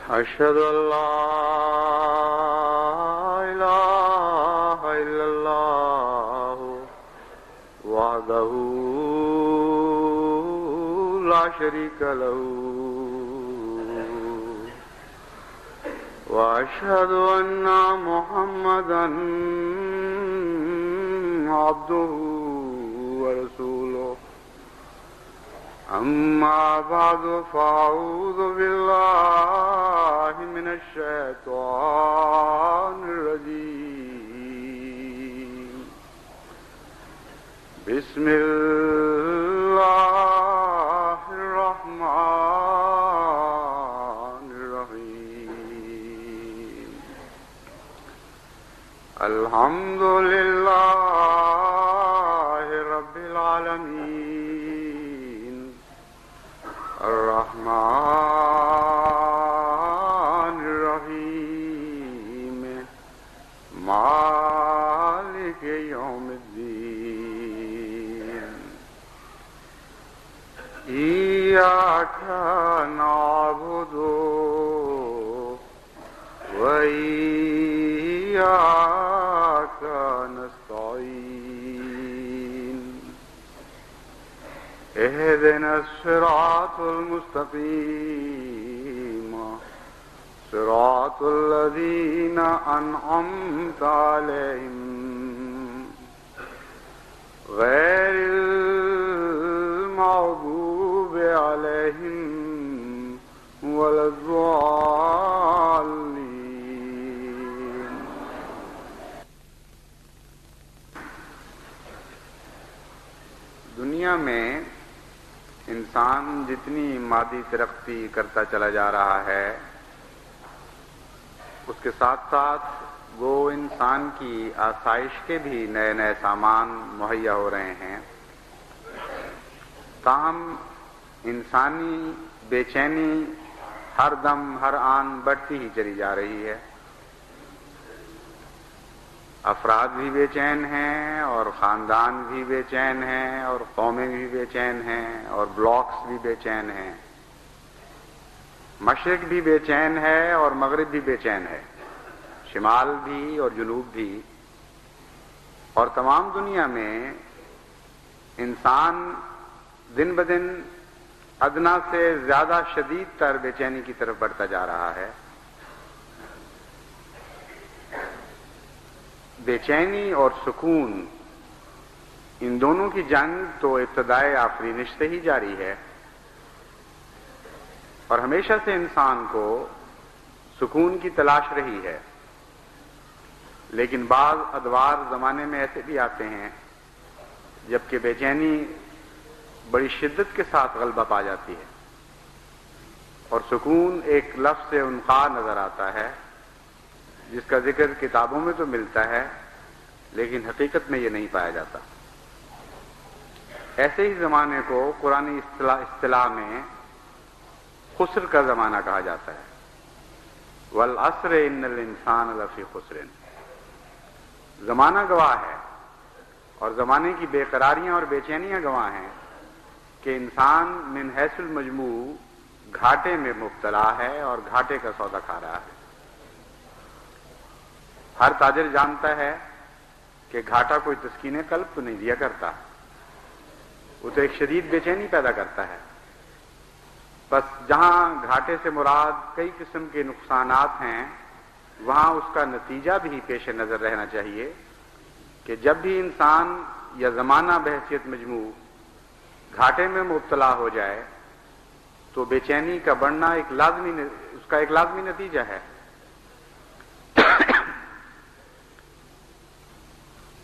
أشهد أن لا إله إلا الله وحده لا شريك له وأشهد أن محمدا عبده ورسوله أما بعد فأعوذ بالله من الشيطان الرجيم بسم الله الرحمن الرحيم الحمد لله رب العالمين الرحمن الرحيم مالك يوم الدين إياك نعبد وإياك نستعين اهدنا الصراط المستقيم صراط الذين أنعمت عليهم غير المغضوب عليهم ولا الضالين. دنیا میں انسان جتنی مادی ترقی کرتا چلا جا رہا ہے اس کے ساتھ ساتھ وہ انسان کی آسائش کے بھی نئے نئے سامان مہیا ہو رہے ہیں، تاہم انسانی بے چینی ہر دم ہر آن بڑھتی ہی چلی جا رہی ہے۔ افراد بھی بے چین ہیں اور خاندان بھی بے چین ہیں اور قومیں بھی بے چین ہیں اور بلاکس بھی بے چین ہیں، مشرق بھی بے چین ہے اور مغرب بھی بے چین ہے، شمال بھی اور جنوب بھی، اور تمام دنیا میں انسان دن بدن ادنا سے زیادہ شدید تر بے چینی کی طرف بڑھتا جا رہا ہے۔ بے چینی اور سکون ان دونوں کی جنگ تو ابتدائے آفرینش سے ہی جاری ہے، اور ہمیشہ سے انسان کو سکون کی تلاش رہی ہے، لیکن بعض ادوار زمانے میں ایسے بھی آتے ہیں جبکہ بے چینی بڑی شدت کے ساتھ غلبہ پا جاتی ہے اور سکون ایک لفظ سے انقاء نظر آتا ہے جس کا ذکر کتابوں میں تو ملتا ہے لیکن حقیقت میں یہ نہیں پایا جاتا۔ ایسے ہی زمانے کو قرآنی اصطلاح میں خسر کا زمانہ کہا جاتا ہے، والعصر ان الانسان لفی خسر۔ زمانہ گواہ ہے اور زمانے کی بے قراریاں اور بے چینیاں گواہ ہیں کہ انسان من حیث المجموع گھاٹے میں مبتلا ہے اور گھاٹے کا سودا کھا رہا ہے۔ ہر تاجر جانتا ہے کہ گھاٹا کوئی تسکین قلب تو نہیں دیا کرتا، وہ تو ایک شدید بے چینی پیدا کرتا ہے۔ بس جہاں گھاٹے سے مراد کئی قسم کے نقصانات ہیں وہاں اس کا نتیجہ بھی پیش نظر رہنا چاہیے کہ جب بھی انسان یا زمانہ بحیثیت مجموع گھاٹے میں مبتلا ہو جائے تو بے چینی کا بڑھنا اس کا ایک لازمی نتیجہ ہے۔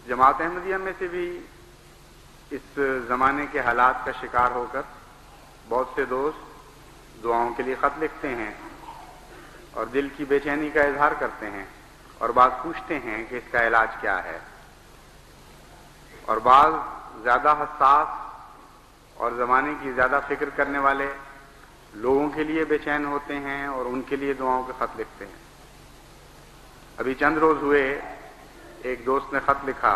جماعت احمدیہ میں سے بھی اس زمانے کے حالات کا شکار ہو کر بہت سے دوست دعاؤں کے لیے خط لکھتے ہیں اور دل کی بے چینی کا اظہار کرتے ہیں اور بعض پوچھتے ہیں کہ اس کا علاج کیا ہے، اور بعض زیادہ حساس اور زمانے کی زیادہ فکر کرنے والے لوگوں کے لیے بے چین ہوتے ہیں اور ان کے لیے دعاؤں کے خط لکھتے ہیں۔ ابھی چند روز ہوئے ایک دوست نے خط لکھا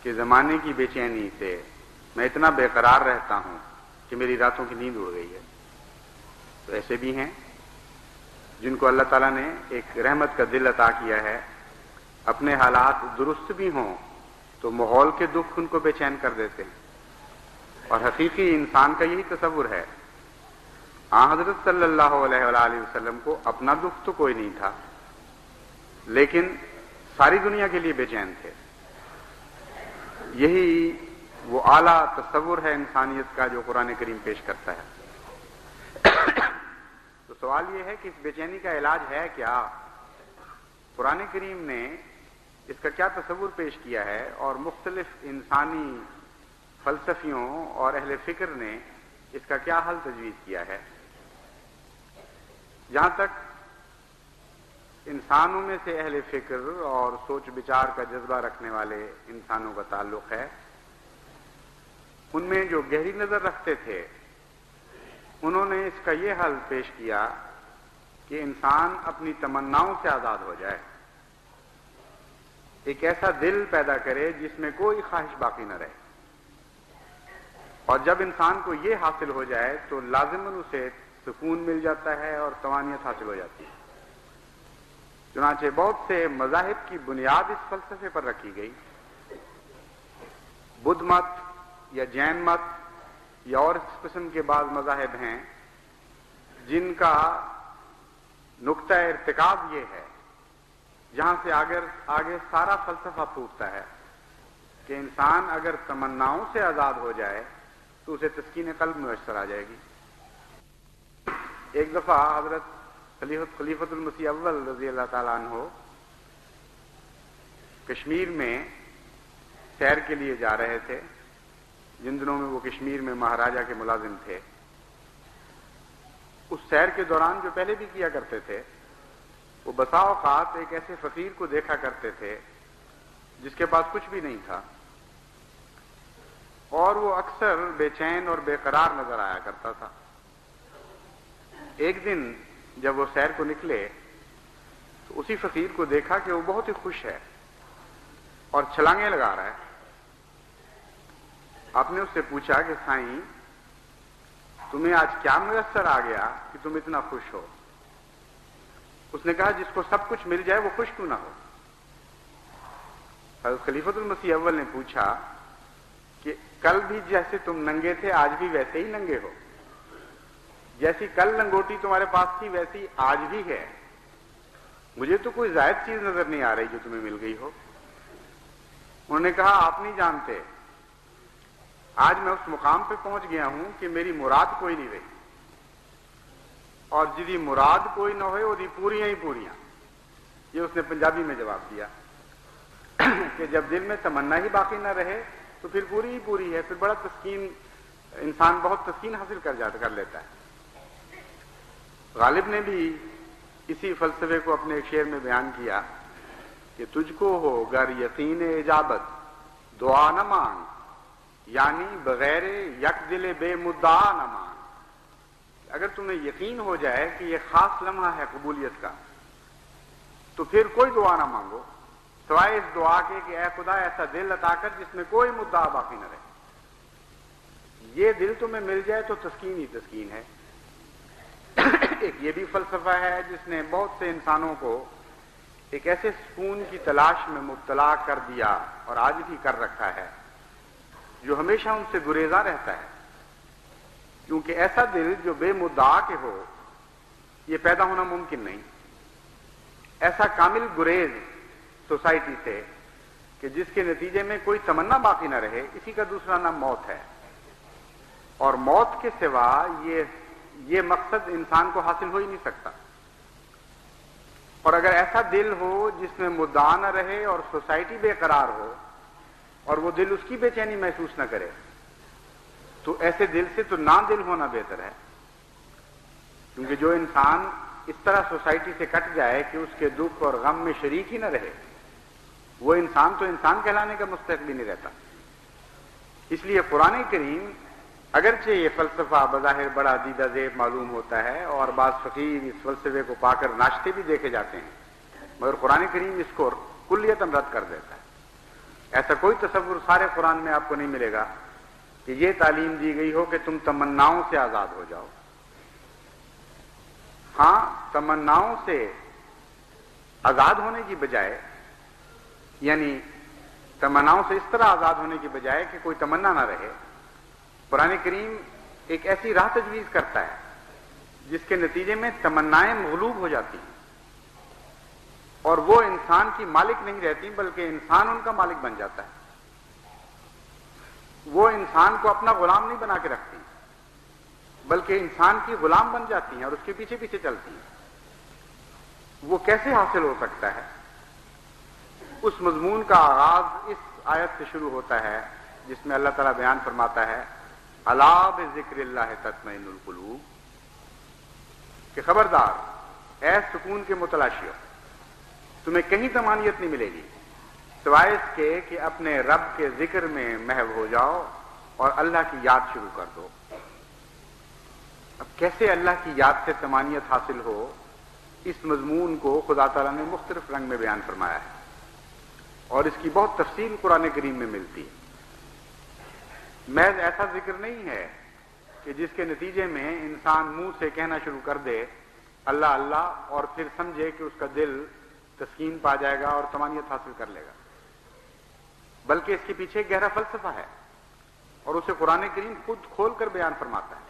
کہ زمانے کی بے چینی سے میں اتنا بے قرار رہتا ہوں کہ میری راتوں کی نیند اڑ گئی ہے۔ تو ایسے بھی ہیں جن کو اللہ تعالیٰ نے ایک رحمت کا دل عطا کیا ہے، اپنے حالات درست بھی ہوں تو ماحول کے دکھ ان کو بے چین کر دیتے ہیں، اور حقیقی انسان کا یہی تصور ہے۔ حضرت صلی اللہ علیہ وآلہ وسلم کو اپنا دکھ تو کوئی نہیں تھا، لیکن ساری دنیا کے لیے بے چین تھے۔ یہی وہ اعلیٰ تصور ہے انسانیت کا جو قرآن کریم پیش کرتا ہے۔ تو سوال یہ ہے کہ اس بے چینی کا علاج ہے کیا؟ قرآن کریم نے اس کا کیا تصور پیش کیا ہے، اور مختلف انسانی فلسفیوں اور اہل فکر نے اس کا کیا حل تجویز کیا ہے؟ جہاں تک انسانوں میں سے اہل فکر اور سوچ بچار کا جذبہ رکھنے والے انسانوں کا تعلق ہے، ان میں جو گہری نظر رکھتے تھے انہوں نے اس کا یہ حل پیش کیا کہ انسان اپنی تمناؤں سے آزاد ہو جائے، ایک ایسا دل پیدا کرے جس میں کوئی خواہش باقی نہ رہے، اور جب انسان کو یہ حاصل ہو جائے تو لازماً اسے سکون مل جاتا ہے اور طمانینت حاصل ہو جاتی ہے۔ چنانچہ بہت سے مذاہب کی بنیاد اس فلسفے پر رکھی گئی۔ بدھ مت یا جین مت یا اور اس قسم کے بعض مذاہب ہیں جن کا نقطہ ارتکاب یہ ہے، جہاں سے آگے سارا فلسفہ پھوٹتا ہے کہ انسان اگر تمناؤں سے آزاد ہو جائے تو اسے تسکین قلب میسر آ جائے گی۔ ایک دفعہ حضرت خلیفۃ المسیح اول رضی اللہ تعالیٰ عنہ کشمیر میں سیر کے لیے جا رہے تھے۔ جن دنوں میں وہ کشمیر میں مہاراجہ کے ملازم تھے، اس سیر کے دوران جو پہلے بھی کیا کرتے تھے، وہ بسا اوقات ایک ایسے فقیر کو دیکھا کرتے تھے جس کے پاس کچھ بھی نہیں تھا، اور وہ اکثر بے چین اور بے قرار نظر آیا کرتا تھا۔ ایک دن جب وہ سیر کو نکلے تو اسی فقیر کو دیکھا کہ وہ بہت ہی خوش ہے اور چھلانگیں لگا رہا ہے۔ آپ نے اس سے پوچھا کہ سائیں، تمہیں آج کیا میسر آ گیا کہ تم اتنا خوش ہو؟ اس نے کہا جس کو سب کچھ مل جائے وہ خوش کیوں نہ ہو؟ حضرت خلیفۃ المسیح اول نے پوچھا کہ کل بھی جیسے تم ننگے تھے آج بھی ویسے ہی ننگے ہو؟ جیسی کل لنگوٹی تمہارے پاس تھی ویسی آج بھی ہے، مجھے تو کوئی زائد چیز نظر نہیں آ رہی جو تمہیں مل گئی ہو۔ انہوں نے کہا آپ نہیں جانتے، آج میں اس مقام پہ پہنچ گیا ہوں کہ میری مراد کوئی نہیں رہی، اور جدی مراد کوئی نہ ہوئے وہ پوریاں ہی پوریاں۔ یہ اس نے پنجابی میں جواب دیا کہ جب دل میں تمنا ہی باقی نہ رہے تو پھر پوری ہی پوری ہے، پھر بڑا تسکین، انسان بہت تسکین حاصل کر لیتا ہے۔ غالب نے بھی اسی فلسفے کو اپنے ایک شعر میں بیان کیا کہ تجھ کو ہو گر یقین اجابت دعا نہ مانگ، یعنی بغیر یک دل بے مدعا نہ مانگ۔ اگر تمہیں یقین ہو جائے کہ یہ خاص لمحہ ہے قبولیت کا تو پھر کوئی دعا نہ مانگو سوائے اس دعا کے کہ اے خدا ایسا دل عطا کر جس میں کوئی مدعا باقی نہ رہے۔ یہ دل تمہیں مل جائے تو تسکین ہی تسکین ہے۔ ایک یہ بھی فلسفہ ہے جس نے بہت سے انسانوں کو ایک ایسے سکون کی تلاش میں مبتلا کر دیا اور آج بھی کر رکھا ہے جو ہمیشہ ان سے گریزاں رہتا ہے، کیونکہ ایسا دل جو بے مدعا کے ہو یہ پیدا ہونا ممکن نہیں۔ ایسا کامل گریز سوسائٹی سے کہ جس کے نتیجے میں کوئی تمنا باقی نہ رہے، اسی کا دوسرا نام موت ہے، اور موت کے سوا یہ مقصد انسان کو حاصل ہو ہی نہیں سکتا۔ اور اگر ایسا دل ہو جس میں مدعا نہ رہے اور سوسائٹی بے قرار ہو اور وہ دل اس کی بے چینی محسوس نہ کرے تو ایسے دل سے تو نہ دل ہونا بہتر ہے، کیونکہ جو انسان اس طرح سوسائٹی سے کٹ جائے کہ اس کے دکھ اور غم میں شریک ہی نہ رہے، وہ انسان تو انسان کہلانے کا مستحق بھی نہیں رہتا۔ اس لیے قرآن کریم اگرچہ یہ فلسفہ بظاہر بڑا دیدہ زیب معلوم ہوتا ہے اور بعض فقیر اس فلسفے کو پا کر ناشتے بھی دیکھے جاتے ہیں، مگر قرآن کریم اس کو کلیتاً رد کر دیتا ہے۔ ایسا کوئی تصور سارے قرآن میں آپ کو نہیں ملے گا کہ یہ تعلیم دی گئی ہو کہ تم تمناؤں سے آزاد ہو جاؤ۔ ہاں تمناؤں سے آزاد ہونے کی بجائے، یعنی تمناؤں سے اس طرح آزاد ہونے کی بجائے کہ کوئی تمنا نہ رہے، قرآن کریم ایک ایسی راہ تجویز کرتا ہے جس کے نتیجے میں تمنائیں مغلوب ہو جاتی ہیں اور وہ انسان کی مالک نہیں رہتی بلکہ انسان ان کا مالک بن جاتا ہے. وہ انسان کو اپنا غلام نہیں بنا کے رکھتی بلکہ انسان کی غلام بن جاتی ہیں اور اس کے پیچھے پیچھے چلتی ہیں. وہ کیسے حاصل ہو سکتا ہے؟ اس مضمون کا آغاز اس آیت سے شروع ہوتا ہے جس میں اللہ تعالیٰ بیان فرماتا ہے الا بذکر اللہ تطمئن القلوب، کہ خبردار اے سکون کے متلاشیو، تمہیں کہیں طمانینت نہیں ملے گی سوائے اس کے کہ اپنے رب کے ذکر میں محو ہو جاؤ اور اللہ کی یاد شروع کر دو. اب کیسے اللہ کی یاد سے طمانینت حاصل ہو، اس مضمون کو خدا تعالیٰ نے مختلف رنگ میں بیان فرمایا ہے اور اس کی بہت تفصیل قرآن کریم میں ملتی ہے. محض ایسا ذکر نہیں ہے کہ جس کے نتیجے میں انسان منہ سے کہنا شروع کر دے اللہ اللہ اور پھر سمجھے کہ اس کا دل تسکین پا جائے گا اور طمانینت حاصل کر لے گا، بلکہ اس کے پیچھے ایک گہرا فلسفہ ہے اور اسے قرآن کریم خود کھول کر بیان فرماتا ہے.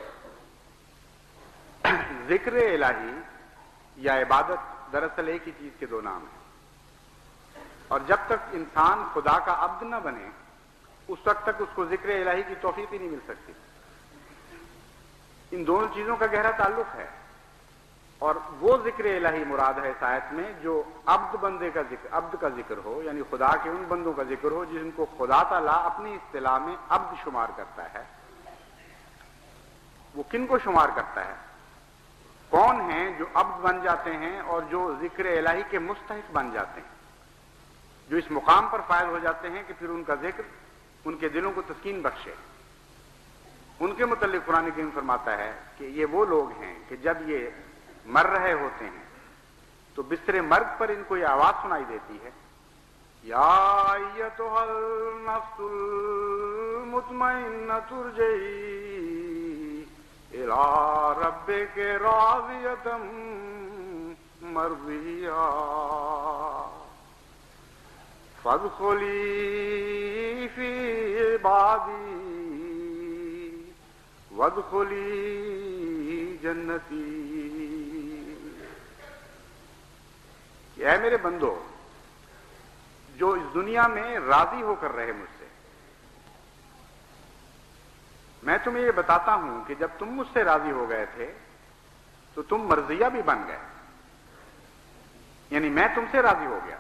ذکر الہی یا عبادت دراصل ایک ہی چیز کے دو نام ہیں، اور جب تک انسان خدا کا عبد نہ بنے اس وقت تک اس کو ذکر الہی کی توفیق ہی نہیں مل سکتی. ان دونوں چیزوں کا گہرا تعلق ہے اور وہ ذکر الہی مراد ہے اس آیت میں جو عبد بندے کا ذکر، عبد کا ذکر ہو، یعنی خدا کے ان بندوں کا ذکر ہو جن کو خدا تعالیٰ اپنی اصطلاح میں عبد شمار کرتا ہے. وہ کن کو شمار کرتا ہے؟ کون ہیں جو عبد بن جاتے ہیں اور جو ذکر الہی کے مستحق بن جاتے ہیں، جو اس مقام پر فائز ہو جاتے ہیں کہ پھر ان کا ذکر ان کے دلوں کو تسکین بخشے. ان کے متعلق قرآن کریم فرماتا ہے کہ یہ وہ لوگ ہیں کہ جب یہ مر رہے ہوتے ہیں تو بستر مرگ پر ان کو یہ آواز سنائی دیتی ہے یا ایتھا النفس المطمئنۃ ارجعی الی ربک راضیۃ مرضیہ فادخلی فی عبادی وادخلی جنتی. اے میرے بندو جو اس دنیا میں راضی ہو کر رہے مجھ سے، میں تمہیں یہ بتاتا ہوں کہ جب تم مجھ سے راضی ہو گئے تھے تو تم مرضیہ بھی بن گئے، یعنی میں تم سے راضی ہو گیا.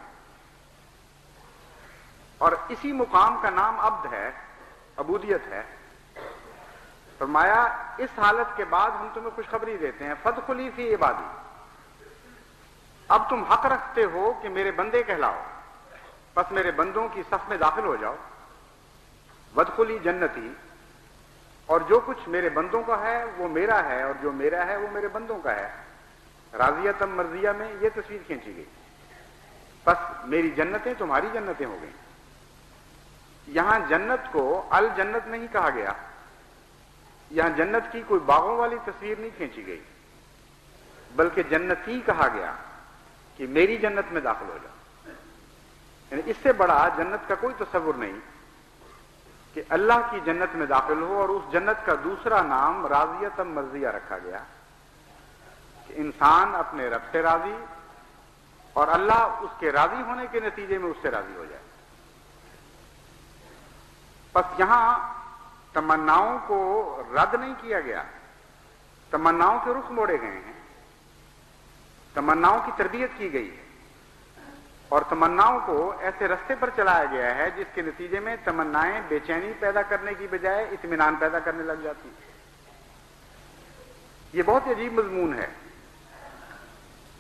اور اسی مقام کا نام عبد ہے، عبودیت ہے. فرمایا اس حالت کے بعد ہم تمہیں خوشخبری دیتے ہیں فادخلی فی عبادی، اب تم حق رکھتے ہو کہ میرے بندے کہلاؤ، بس میرے بندوں کی صف میں داخل ہو جاؤ. وادخلی جنتی، اور جو کچھ میرے بندوں کا ہے وہ میرا ہے اور جو میرا ہے وہ میرے بندوں کا ہے. راضیۃ مرضیہ میں یہ تصویر کھینچی گئی، بس میری جنتیں تمہاری جنتیں ہو گئیں. یہاں جنت کو الجنت نہیں کہا گیا، یہاں جنت کی کوئی باغوں والی تصویر نہیں کھینچی گئی، بلکہ جنتی کہا گیا کہ میری جنت میں داخل ہو جاؤ. یعنی اس سے بڑا جنت کا کوئی تصور نہیں کہ اللہ کی جنت میں داخل ہو، اور اس جنت کا دوسرا نام راضیۃ مرضیہ رکھا گیا کہ انسان اپنے رب سے راضی اور اللہ اس کے راضی ہونے کے نتیجے میں اس سے راضی ہو جائے. بس یہاں تمناؤں کو رد نہیں کیا گیا، تمناؤں کے رخ موڑے گئے ہیں، تمناؤں کی تربیت کی گئی ہے اور تمناؤں کو ایسے رستے پر چلایا گیا ہے جس کے نتیجے میں تمنائیں بے چینی پیدا کرنے کی بجائے اطمینان پیدا کرنے لگ جاتی. یہ بہت عجیب مضمون ہے.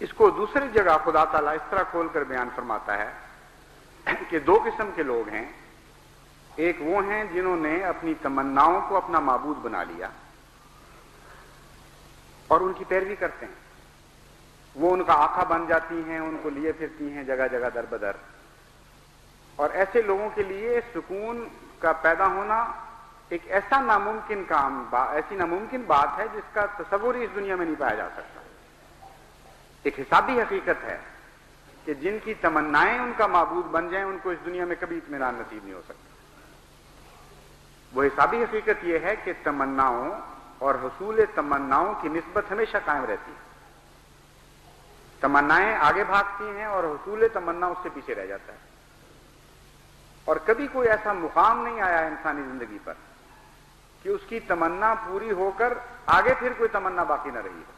اس کو دوسری جگہ خدا تعالیٰ اس طرح کھول کر بیان فرماتا ہے کہ دو قسم کے لوگ ہیں. ایک وہ ہیں جنہوں نے اپنی تمناؤں کو اپنا معبود بنا لیا اور ان کی پیروی کرتے ہیں، وہ ان کا آقا بن جاتی ہیں، ان کو لیے پھرتی ہیں جگہ جگہ در بدر. اور ایسے لوگوں کے لیے سکون کا پیدا ہونا ایک ایسا ناممکن کام، ایسی ناممکن بات ہے جس کا تصور ہی اس دنیا میں نہیں پایا جا سکتا. ایک حسابی حقیقت ہے کہ جن کی تمنائیں ان کا معبود بن جائیں ان کو اس دنیا میں کبھی اطمینان نصیب نہیں ہو سکتا۔ وہ حسابی حقیقت یہ ہے کہ تمناؤں اور حصول تمناؤں کی نسبت ہمیشہ قائم رہتی ہے۔ تمنائیں آگے بھاگتی ہیں اور حصول تمنا اس سے پیچھے رہ جاتا ہے، اور کبھی کوئی ایسا مقام نہیں آیا انسانی زندگی پر کہ اس کی تمنا پوری ہو کر آگے پھر کوئی تمنا باقی نہ رہی ہے۔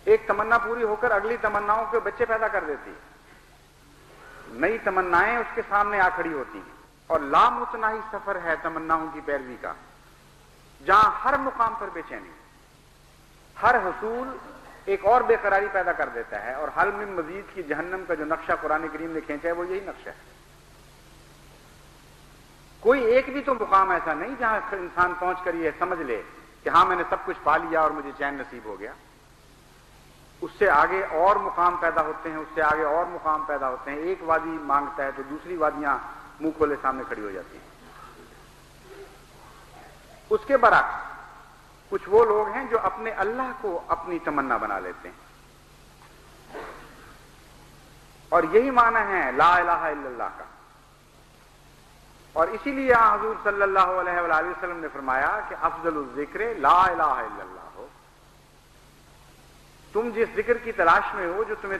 ایک تمنا پوری ہو کر اگلی تمناؤں کے بچے پیدا کر دیتی ہے، نئی تمنائیں اس کے سامنے آ کھڑی ہوتی ہیں، اور لامتناہی سفر ہے تمناؤں کی پیروی کا، جہاں ہر مقام پر بے چینی، ہر حصول ایک اور بے قراری پیدا کر دیتا ہے، اور حل من مزید کی جہنم کا جو نقشہ قرآن کریم نے کھینچا ہے وہ یہی نقشہ ہے۔ کوئی ایک بھی تو مقام ایسا نہیں جہاں انسان پہنچ کر یہ سمجھ لے کہ ہاں میں نے سب کچھ پا لیا اور مجھے چین نصیب ہو گیا۔ اس سے آگے اور مقام پیدا ہوتے ہیں، اس سے آگے اور مقام پیدا ہوتے ہیں، ایک وادی مانگتا ہے تو دوسری وادیاں منہ کھولے سامنے کھڑی ہو جاتی ہیں۔ اس کے برعکس کچھ وہ لوگ ہیں جو اپنے اللہ کو اپنی تمنا بنا لیتے ہیں، اور یہی معنی ہے لا الہ الا اللہ کا۔ اور اسی لیے حضور صلی اللہ علیہ وآلہ وسلم نے فرمایا کہ افضل الذکر لا الہ الا اللہ ہو۔ تم جس ذکر کی تلاش میں ہو جو تمہیں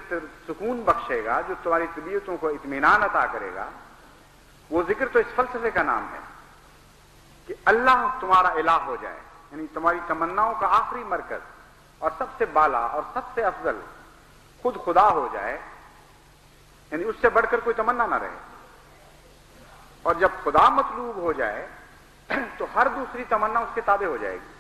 سکون بخشے گا، جو تمہاری طبیعتوں کو اطمینان عطا کرے گا، وہ ذکر تو اس فلسفے کا نام ہے کہ اللہ تمہارا الہ ہو جائے، یعنی تمہاری تمناؤں کا آخری مرکز اور سب سے بالا اور سب سے افضل خود خدا ہو جائے، یعنی اس سے بڑھ کر کوئی تمنا نہ رہے۔ اور جب خدا مطلوب ہو جائے تو ہر دوسری تمنا اس کے تابع ہو جائے گی۔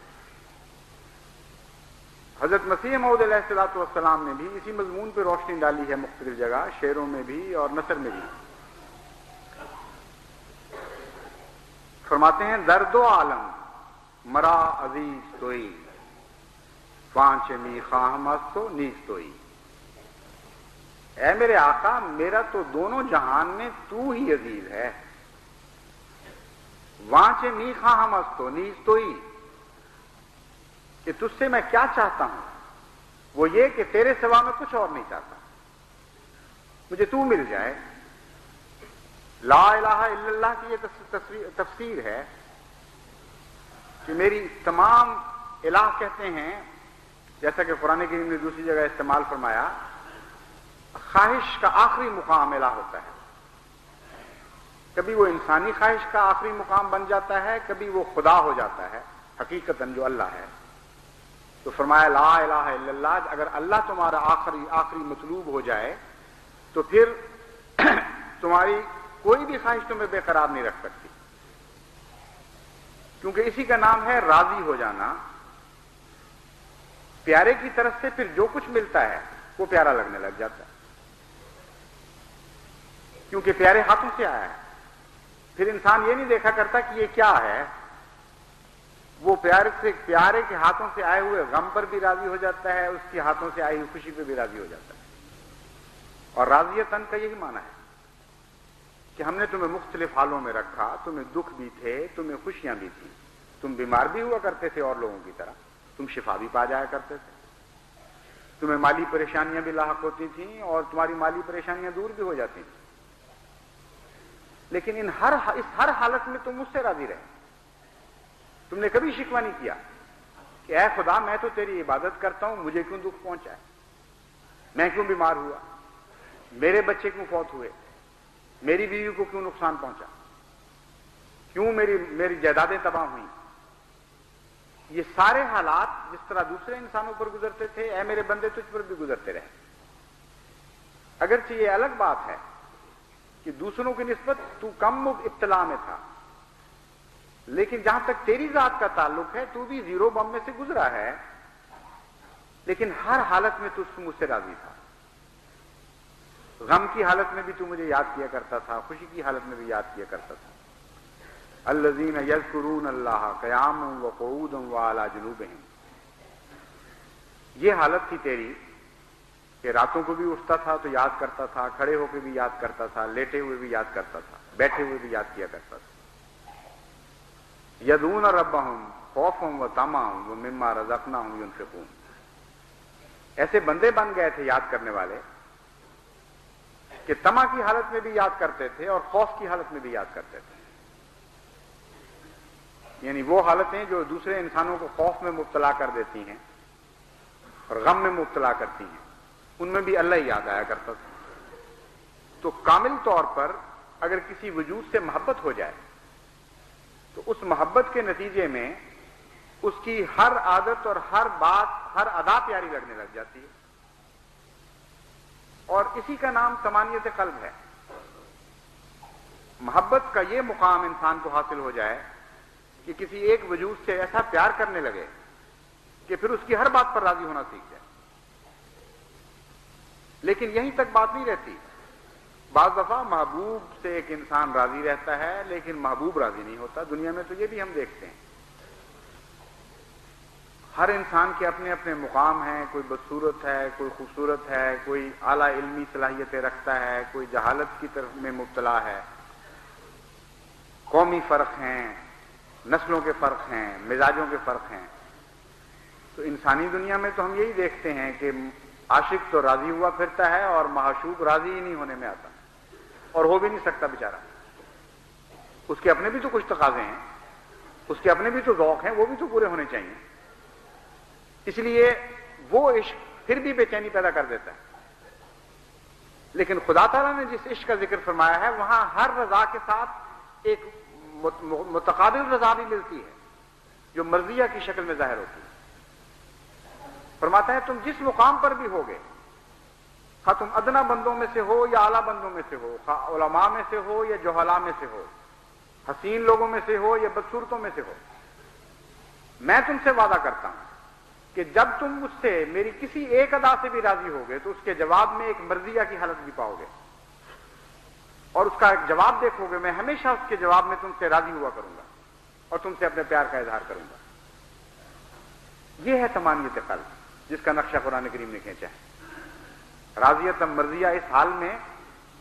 حضرت مسیح موعود علیہ الصلوۃ والسلام نے بھی اسی مضمون پہ روشنی ڈالی ہے مختلف جگہ، شعروں میں بھی اور نثر میں بھی۔ فرماتے ہیں درد و عالم مرا عزیز توئی، پانچ می خواہ مستو نیز توئی۔ اے میرے آقا، میرا تو دونوں جہان میں تو ہی عزیز ہے، وانچ می خواہ مستو نیز توئی، کہ تجھ سے میں کیا چاہتا ہوں وہ یہ کہ تیرے سوا میں کچھ اور نہیں چاہتا، مجھے تو مل جائے۔ لا الہ الا اللہ کی یہ تفسیر ہے کہ میری تمام الہ کہتے ہیں، جیسا کہ قرآن کریم نے دوسری جگہ استعمال فرمایا، خواہش کا آخری مقام الہ ہوتا ہے۔ کبھی وہ انسانی خواہش کا آخری مقام بن جاتا ہے، کبھی وہ خدا ہو جاتا ہے حقیقتاً جو اللہ ہے۔ تو فرمایا لا الہ الا اللہ، اگر اللہ تمہارا آخری مطلوب ہو جائے تو پھر تمہاری کوئی بھی خواہش تمہیں بے قرار نہیں رکھ سکتی، کیونکہ اسی کا نام ہے راضی ہو جانا۔ پیارے کی طرف سے پھر جو کچھ ملتا ہے وہ پیارا لگنے لگ جاتا ہے، کیونکہ پیارے ہاتھوں سے آیا ہے۔ پھر انسان یہ نہیں دیکھا کرتا کہ یہ کیا ہے، وہ پیارے کے ہاتھوں سے آئے ہوئے غم پر بھی راضی ہو جاتا ہے، اس کے ہاتھوں سے آئی ہوئی خوشی پہ بھی راضی ہو جاتا ہے۔ اور راضیتاً کا یہی معنی ہے کہ ہم نے تمہیں مختلف حالوں میں رکھا، تمہیں دکھ بھی تھے، تمہیں خوشیاں بھی تھیں، تم بیمار بھی ہوا کرتے تھے اور لوگوں کی طرح، تم شفا بھی پا جایا کرتے تھے، تمہیں مالی پریشانیاں بھی لاحق ہوتی تھیں اور تمہاری مالی پریشانیاں دور بھی ہو جاتی تھیں، لیکن اس ہر حالت میں تم مجھ سے راضی رہے۔ تم نے کبھی شکوہ نہیں کیا کہ اے خدا میں تو تیری عبادت کرتا ہوں، مجھے کیوں دکھ پہنچا ہے، میں کیوں بیمار ہوا، میرے بچے کیوں فوت ہوئے، میری بیوی کو کیوں نقصان پہنچا، کیوں میری جائیدادیں تباہ ہوئیں۔ یہ سارے حالات جس طرح دوسرے انسانوں پر گزرتے تھے، اے میرے بندے تجھ پر بھی گزرتے رہے۔ اگرچہ یہ الگ بات ہے کہ دوسروں کی نسبت تو کم ابتلا میں تھا، لیکن جہاں تک تیری ذات کا تعلق ہے تو بھی زیرو بم میں سے گزرا ہے، لیکن ہر حالت میں تو مجھ سے راضی تھا۔ غم کی حالت میں بھی تو مجھے یاد کیا کرتا تھا، خوشی کی حالت میں بھی یاد کیا کرتا تھا۔ الذین یذکرون اللہ قیاما وقعودا وعلی جنوبہم، یہ حالت تھی تیری کہ راتوں کو بھی اٹھتا تھا تو یاد کرتا تھا، کھڑے ہو کے بھی یاد کرتا تھا، لیٹے ہوئے بھی یاد کرتا تھا، بیٹھے ہوئے بھی یاد کیا کرتا تھا۔ یدعون ربہم خوفا وطمعا ومما رزقناہم ینفقون، ایسے بندے بن گئے تھے یاد کرنے والے کہ طمع کی حالت میں بھی یاد کرتے تھے اور خوف کی حالت میں بھی یاد کرتے تھے. یعنی وہ حالتیں جو دوسرے انسانوں کو خوف میں مبتلا کر دیتی ہیں اور غم میں مبتلا کرتی ہیں، ان میں بھی اللہ ہی یاد آیا کرتا تھا. تو کامل طور پر اگر کسی وجود سے محبت ہو جائے تو اس محبت کے نتیجے میں اس کی ہر عادت اور ہر بات، ہر ادا پیاری لگنے لگ جاتی ہے. اور اسی کا نام طمانیت قلب ہے. محبت کا یہ مقام انسان کو حاصل ہو جائے کہ کسی ایک وجود سے ایسا پیار کرنے لگے کہ پھر اس کی ہر بات پر راضی ہونا سیکھ جائے. لیکن یہیں تک بات نہیں رہتی. بعض دفعہ محبوب سے ایک انسان راضی رہتا ہے لیکن محبوب راضی نہیں ہوتا. دنیا میں تو یہ بھی ہم دیکھتے ہیں. ہر انسان کے اپنے اپنے مقام ہیں. کوئی بدصورت ہے، کوئی خوبصورت ہے، کوئی اعلیٰ علمی صلاحیتیں رکھتا ہے، کوئی جہالت کی طرف میں مبتلا ہے. قومی فرق ہیں، نسلوں کے فرق ہیں، مزاجوں کے فرق ہیں. تو انسانی دنیا میں تو ہم یہی دیکھتے ہیں کہ عاشق تو راضی ہوا پھرتا ہے اور معشوق راضی ہی نہیں ہونے میں آتا، اور ہو بھی نہیں سکتا بیچارہ. اس کے اپنے بھی تو کچھ تقاضے ہیں، اس کے اپنے بھی تو ذوق ہیں، وہ بھی تو پورے ہونے چاہیے. اس لیے وہ عشق پھر بھی بے چینی پیدا کر دیتا ہے. لیکن خدا تعالیٰ نے جس عشق کا ذکر فرمایا ہے وہاں ہر رضا کے ساتھ ایک متقابل رضا بھی ملتی ہے جو مرضیہ کی شکل میں ظاہر ہوتی ہے. فرماتا ہے تم جس مقام پر بھی ہوگے، خواہ تم ادنا بندوں میں سے ہو یا اعلیٰ بندوں میں سے ہو، خواہ علماء میں سے ہو یا جہلاء میں سے ہو، حسین لوگوں میں سے ہو یا بدصورتوں میں سے ہو، میں تم سے وعدہ کرتا ہوں کہ جب تم مجھ سے میری کسی ایک ادا سے بھی راضی ہوگے تو اس کے جواب میں ایک مرضیہ کی حالت بھی پاؤ گے، اور اس کا ایک جواب دیکھو گے. میں ہمیشہ اس کے جواب میں تم سے راضی ہوا کروں گا اور تم سے اپنے پیار کا اظہار کروں گا. یہ ہے طمانیت قلب جس کا نقشہ قرآن کریم نے کھینچا ہے. راضیت مرضیہ اس حال میں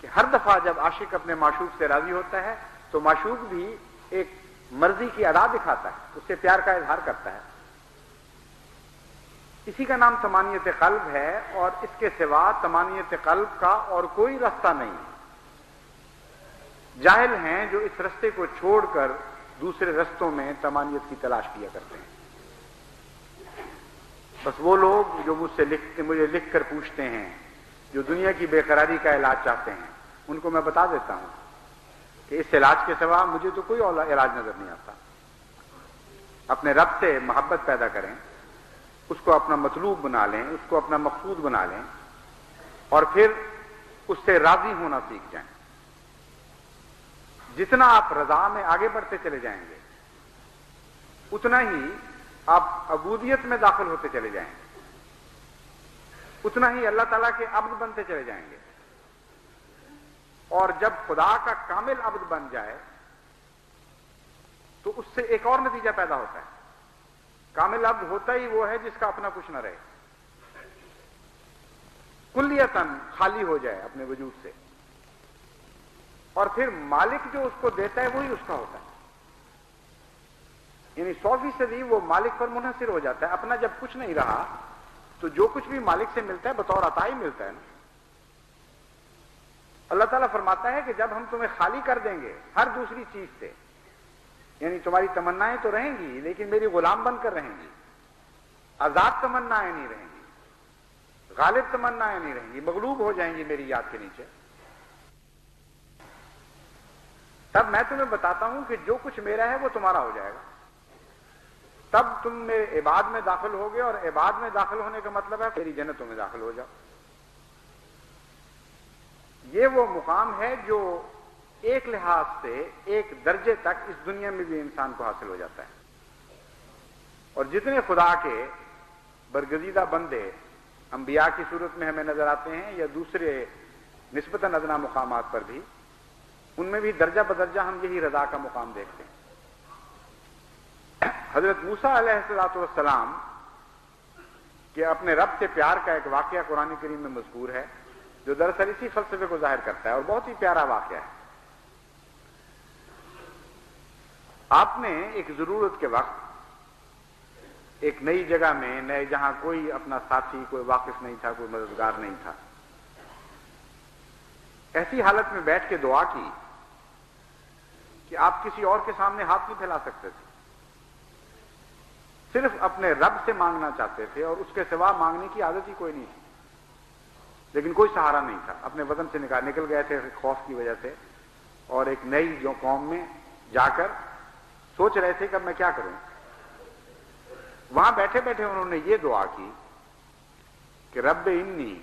کہ ہر دفعہ جب عاشق اپنے معشوق سے راضی ہوتا ہے تو معشوق بھی ایک مرضی کی ادا دکھاتا ہے، اس سے پیار کا اظہار کرتا ہے. اسی کا نام طمانیت قلب ہے، اور اس کے سوا طمانیت قلب کا اور کوئی راستہ نہیں. جاہل ہیں جو اس رستے کو چھوڑ کر دوسرے رستوں میں طمانیت کی تلاش کیا کرتے ہیں. بس وہ لوگ جو مجھے لکھ کر پوچھتے ہیں، جو دنیا کی بے قراری کا علاج چاہتے ہیں، ان کو میں بتا دیتا ہوں کہ اس علاج کے سوا مجھے تو کوئی اور علاج نظر نہیں آتا. اپنے رب سے محبت پیدا کریں، اس کو اپنا مطلوب بنا لیں، اس کو اپنا مقصود بنا لیں، اور پھر اس سے راضی ہونا سیکھ جائیں. جتنا آپ رضا میں آگے بڑھتے چلے جائیں گے اتنا ہی آپ عبودیت میں داخل ہوتے چلے جائیں گے، اتنا ہی اللہ تعالیٰ کے عبد بنتے چلے جائیں گے. اور جب خدا کا کامل عبد بن جائے تو اس سے ایک اور نتیجہ پیدا ہوتا ہے. کامل عبد ہوتا ہی وہ ہے جس کا اپنا کچھ نہ رہے، کلیتاً خالی ہو جائے اپنے وجود سے، اور پھر مالک جو اس کو دیتا ہے وہی اس کا ہوتا ہے. یعنی 100% وہ مالک پر منحصر ہو جاتا ہے. اپنا جب کچھ نہیں رہا تو جو کچھ بھی مالک سے ملتا ہے بطور عطا ہی ملتا ہے نا. اللہ تعالیٰ فرماتا ہے کہ جب ہم تمہیں خالی کر دیں گے ہر دوسری چیز سے، یعنی تمہاری تمنائیں تو رہیں گی لیکن میری غلام بن کر رہیں گی، آزاد تمنائیں نہیں رہیں گی، غالب تمنائیں نہیں رہیں گی، مغلوب ہو جائیں گی میری یاد کے نیچے. تب میں تمہیں بتاتا ہوں کہ جو کچھ میرا ہے وہ تمہارا ہو جائے گا. تب تم میرے عباد میں داخل ہوگے، اور عباد میں داخل ہونے کا مطلب ہے میری جنتوں میں داخل ہو جاؤ. یہ وہ مقام ہے جو ایک لحاظ سے ایک درجے تک اس دنیا میں بھی انسان کو حاصل ہو جاتا ہے. اور جتنے خدا کے برگزیدہ بندے انبیاء کی صورت میں ہمیں نظر آتے ہیں یا دوسرے نسبتاً ادنا مقامات پر بھی، ان میں بھی درجہ بدرجہ ہم یہی رضا کا مقام دیکھتے ہیں. حضرت موسیٰ علیہ السلام کہ اپنے رب سے پیار کا ایک واقعہ قرآن کریم میں مذکور ہے جو دراصل اسی فلسفے کو ظاہر کرتا ہے، اور بہت ہی پیارا واقعہ ہے. آپ نے ایک ضرورت کے وقت ایک نئی جگہ میں، نئے جہاں کوئی اپنا ساتھی، کوئی واقف نہیں تھا، کوئی مددگار نہیں تھا، ایسی حالت میں بیٹھ کے دعا کی کہ آپ کسی اور کے سامنے ہاتھ نہیں پھیلا سکتے تھے، صرف اپنے رب سے مانگنا چاہتے تھے، اور اس کے سوا مانگنے کی عادت ہی کوئی نہیں تھی، لیکن کوئی سہارا نہیں تھا، اپنے وطن سے نکل گئے تھے خوف کی وجہ سے، اور ایک نئی جو قوم میں جا کر سوچ رہے تھے کہ اب میں کیا کروں۔ وہاں بیٹھے بیٹھے انہوں نے یہ دعا کی کہ رب انی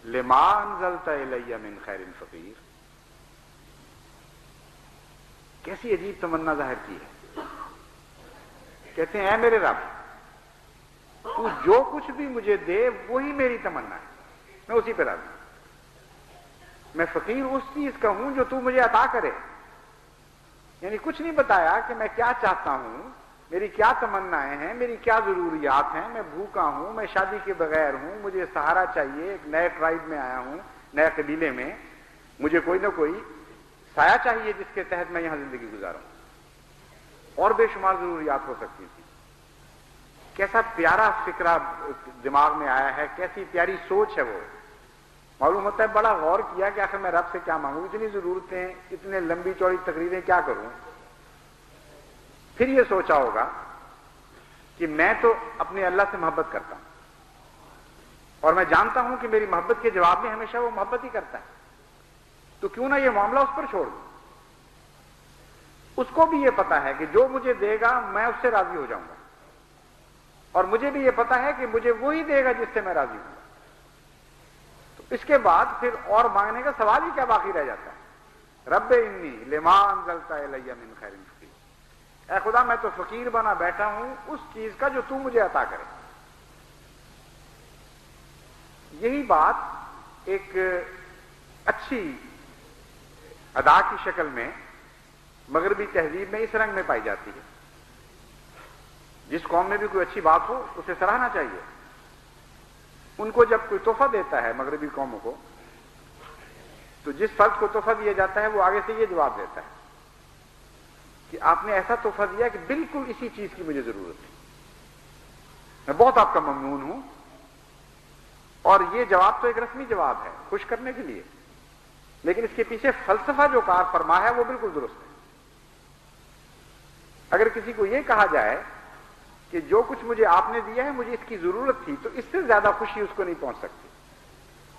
لما انزلت الی من خیر فقیر۔ کیسی عجیب تمنا ظاہر کی ہے۔ کہتے ہیں اے میرے رب، تو جو کچھ بھی مجھے دے وہی میری تمنا ہے، میں اسی پہ راضی ہوں، میں فقیر اس چیز کا ہوں جو تو مجھے عطا کرے۔ یعنی کچھ نہیں بتایا کہ میں کیا چاہتا ہوں، میری کیا تمنائیں ہیں، میری کیا ضروریات ہیں، میں بھوکا ہوں، میں شادی کے بغیر ہوں، مجھے سہارا چاہیے، ایک نئے ٹرائب میں آیا ہوں، نئے قبیلے میں، مجھے کوئی نہ کوئی سایہ چاہیے جس کے تحت میں یہاں زندگی گزاروں، اور بے شمار ضروریات ہو سکتی تھی۔ کیسا پیارا فکرہ دماغ میں آیا ہے، کیسی پیاری سوچ ہے وہ۔ معلوم ہوتا ہے بڑا غور کیا کہ آخر میں رب سے کیا مانگوں، اتنی ضرورتیں، اتنے لمبی چوڑی تقریریں کیا کروں۔ پھر یہ سوچا ہوگا کہ میں تو اپنے اللہ سے محبت کرتا ہوں، اور میں جانتا ہوں کہ میری محبت کے جواب میں ہمیشہ وہ محبت ہی کرتا ہے، تو کیوں نہ یہ معاملہ اس پر چھوڑ دوں۔ اس کو بھی یہ پتا ہے کہ جو مجھے دے گا میں اس سے راضی ہو جاؤں گا، اور مجھے بھی یہ پتا ہے کہ مجھے وہی دے گا جس سے میں راضی ہوں گا۔ تو اس کے بعد پھر اور مانگنے کا سوال ہی کیا باقی رہ جاتا ہے۔ رب انی لما انزلت الی من خیر فقیر۔ اے خدا میں تو فقیر بنا بیٹھا ہوں اس چیز کا جو تو مجھے عطا کرے۔ یہی بات ایک اچھی ادا کی شکل میں مغربی تہذیب میں اس رنگ میں پائی جاتی ہے۔ جس قوم میں بھی کوئی اچھی بات ہو اسے سراہنا چاہیے۔ ان کو جب کوئی تحفہ دیتا ہے مغربی قوموں کو، تو جس فرد کو تحفہ دیا جاتا ہے وہ آگے سے یہ جواب دیتا ہے کہ آپ نے ایسا تحفہ دیا کہ بالکل اسی چیز کی مجھے ضرورت ہے، میں بہت آپ کا ممنون ہوں۔ اور یہ جواب تو ایک رسمی جواب ہے خوش کرنے کے لیے، لیکن اس کے پیچھے فلسفہ جو کار فرما ہے وہ بالکل درست ہے۔ اگر کسی کو یہ کہا جائے کہ جو کچھ مجھے آپ نے دیا ہے مجھے اس کی ضرورت تھی، تو اس سے زیادہ خوشی اس کو نہیں پہنچ سکتی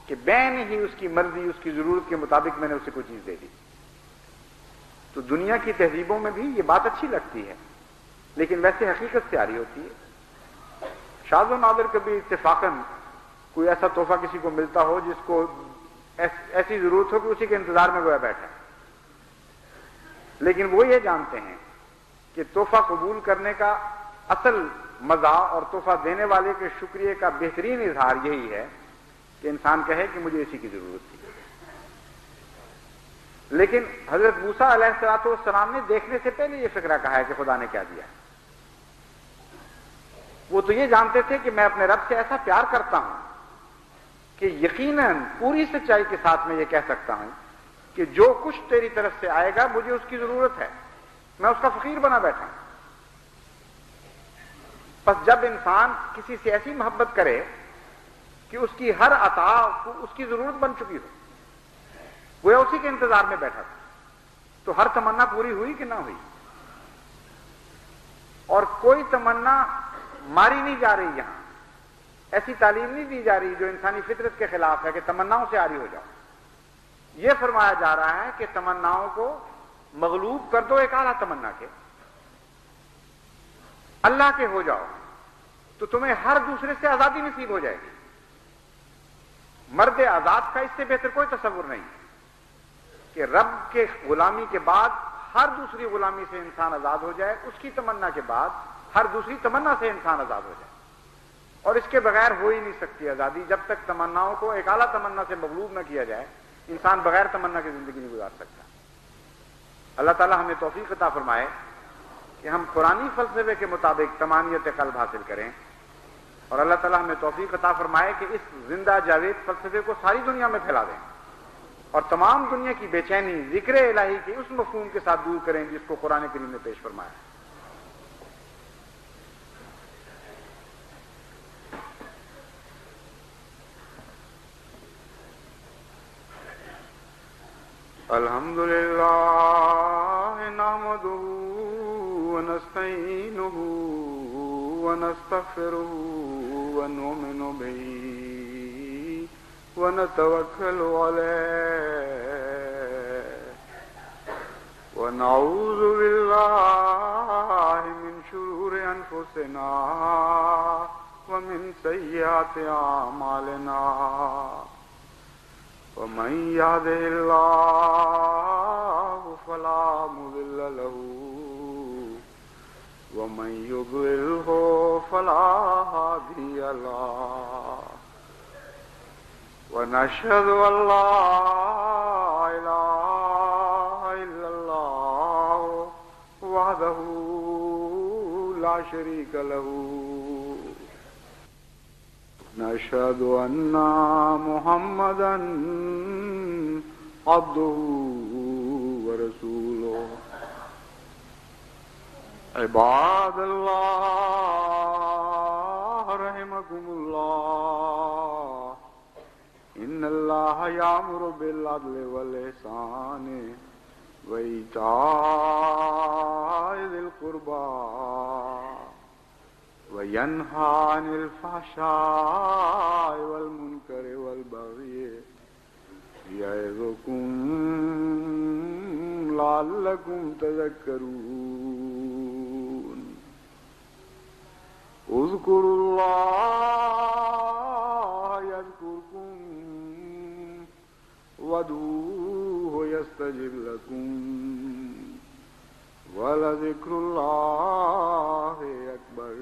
کہ بین ہی اس کی مرضی، اس کی ضرورت کے مطابق میں نے اسے کوئی چیز دے دی۔ تو دنیا کی تہذیبوں میں بھی یہ بات اچھی لگتی ہے، لیکن ویسے حقیقت سے آری ہوتی ہے۔ شاذ و نادر کبھی اتفاقاً کوئی ایسا تحفہ کسی کو ملتا ہو جس کو ایسی ضرورت ہو کہ اسی کے انتظار میں گویا بیٹھا، لیکن وہ یہ جانتے ہیں کہ تحفہ قبول کرنے کا اصل مزہ اور تحفہ دینے والے کے شکریہ کا بہترین اظہار یہی ہے کہ انسان کہے کہ مجھے اسی کی ضرورت تھی۔ لیکن حضرت موسیٰ علیہ الصلوۃ والسلام نے دیکھنے سے پہلے یہ فکرہ کہا ہے کہ خدا نے کیا دیا ہے۔ وہ تو یہ جانتے تھے کہ میں اپنے رب سے ایسا پیار کرتا ہوں کہ یقیناً پوری سچائی کے ساتھ میں یہ کہہ سکتا ہوں کہ جو کچھ تیری طرف سے آئے گا مجھے اس کی ضرورت ہے، میں اس کا فقیر بنا بیٹھا ہوں۔ بس جب انسان کسی سے ایسی محبت کرے کہ اس کی ہر عطا اس کی ضرورت بن چکی ہو، وہ اسی کے انتظار میں بیٹھا تھا، تو ہر تمنا پوری ہوئی کہ نہ ہوئی؟ اور کوئی تمنا ماری نہیں جا رہی، یہاں ایسی تعلیم نہیں دی جا رہی جو انسانی فطرت کے خلاف ہے کہ تمناؤں سے عاری ہو جاؤ۔ یہ فرمایا جا رہا ہے کہ تمناؤں کو مغلوب کر دو ایک اعلیٰ تمنا کے، اللہ کے ہو جاؤ، تو تمہیں ہر دوسرے سے آزادی نصیب ہو جائے گی۔ مرد آزاد کا اس سے بہتر کوئی تصور نہیں کہ رب کے غلامی کے بعد ہر دوسری غلامی سے انسان آزاد ہو جائے، اس کی تمنا کے بعد ہر دوسری تمنا سے انسان آزاد ہو جائے، اور اس کے بغیر ہو ہی نہیں سکتی آزادی۔ جب تک تمناؤں کو ایک اعلیٰ تمنا سے مغلوب نہ کیا جائے انسان بغیر تمنا کی زندگی نہیں گزار سکتا۔ اللہ تعالی ہمیں توفیق عطا فرمائے کہ ہم قرآنی فلسفے کے مطابق طمانینت قلب حاصل کریں، اور اللہ تعالی ہمیں توفیق عطا فرمائے کہ اس زندہ جاوید فلسفے کو ساری دنیا میں پھیلا دیں، اور تمام دنیا کی بے چینی ذکر الہی کے اس مفہوم کے ساتھ دور کریں جس کو قرآن کریم نے پیش فرمایا۔ الحمد لله نحمده ونستعينه ونستغفره ونؤمن به ونتوكل عليه ونعوذ بالله من شرور أنفسنا ومن سيئات أعمالنا ومن يهده الله فلا مضل له ومن يضلله فلا هادي له ونشهد أن لا إله إلا الله وحده لا شريك له نشهد أن محمدا عبده ورسوله عباد الله رحمكم الله إن الله يأمر بالعدل والإحسان وإيتاء ذي القربى وينهى عن الفحشاء والمنكر والبغي يعظكم لعلكم تذكرون اذكروا الله يذكركم وادعوه يستجب لكم ولذكر الله أكبر